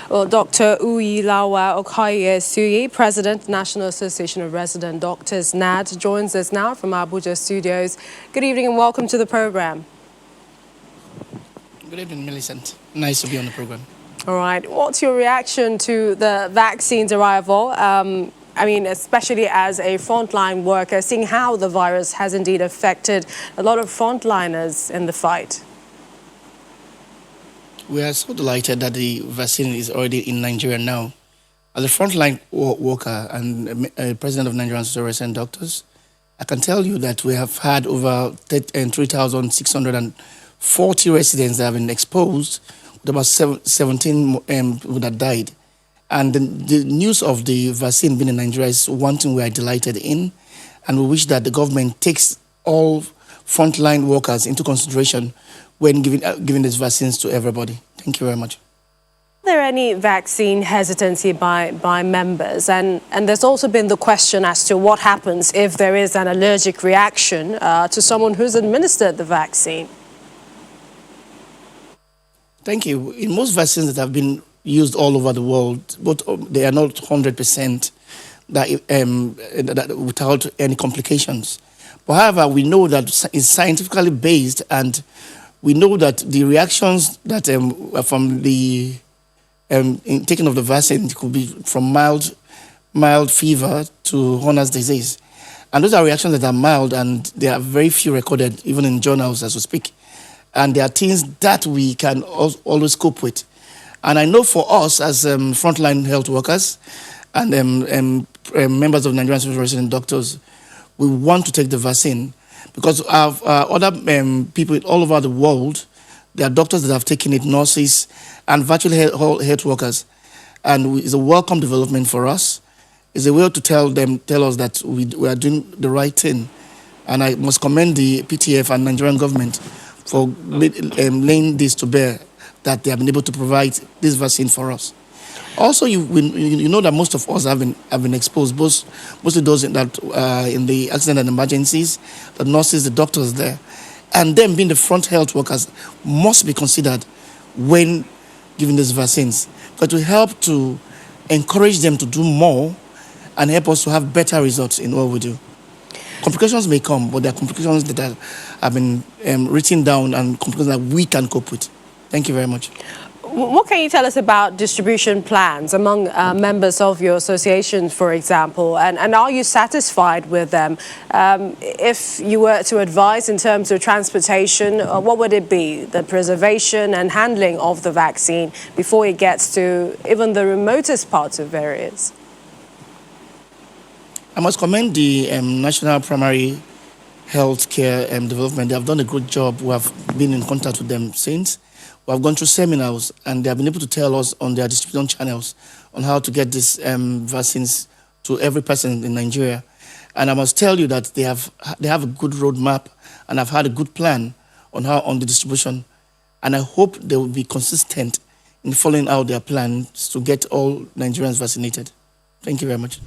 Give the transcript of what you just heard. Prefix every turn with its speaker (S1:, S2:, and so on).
S1: Well, Dr. Uyilawa Okoye-Suyi, President, National Association of Resident Doctors, NARD, joins us now from our Abuja studios. Good evening and welcome to the program.
S2: Good evening, Millicent. Nice to be on the program.
S1: All right. What's your reaction to the vaccine's arrival? I mean, especially as a frontline worker, seeing how the virus has indeed affected a lot of frontliners in the fight.
S2: We are so delighted that the vaccine is already in Nigeria now. As a frontline worker and president of Nigerians Resident Doctors, I can tell you that we have had over 3,640 residents that have been exposed, with about 17 that died. And the news of the vaccine being in Nigeria is one thing we are delighted in, and we wish that the government takes all frontline workers into consideration when giving these vaccines to everybody. Thank you very much.
S1: Is there any vaccine hesitancy by members? And there's also been the question as to what happens if there is an allergic reaction to someone who's administered the vaccine.
S2: Thank you. In most vaccines that have been used all over the world, but they are not 100% that without any complications. But however, we know that it's scientifically based, and we know that the reactions that from the taking of the vaccine could be from mild fever to Horner's disease. And those are reactions that are mild, and there are very few recorded, even in journals as we speak. And there are things that we can always cope with. And I know for us as frontline health workers and members of Nigerian Resident Doctors, we want to take the vaccine because of other people all over the world. There are doctors that have taken it, nurses, and virtual health workers. And it's a welcome development for us. It's a way to tell us that we are doing the right thing. And I must commend the PTF and Nigerian government for laying this to bear, that they have been able to provide this vaccine for us. Also, you know that most of us have been exposed, mostly those that in the accident and emergencies, the nurses, the doctors there, and them being the front health workers must be considered when giving these vaccines, but to help to encourage them to do more and help us to have better results in what we do. Complications may come, but there are complications that have been written down and complications that we can cope with. Thank you very much.
S1: What can you tell us about distribution plans among members of your association, for example, and are you satisfied with them? If you were to advise in terms of transportation, what would it be? The preservation and handling of the vaccine before it gets to even the remotest parts of areas?
S2: I must commend the National Primary Health Care Development. They have done a good job. We have been in contact with them since. We have gone through seminars, and they have been able to tell us on their distribution channels on how to get these vaccines to every person in Nigeria. And I must tell you that they have a good roadmap and have had a good plan on the distribution. And I hope they will be consistent in following out their plans to get all Nigerians vaccinated. Thank you very much.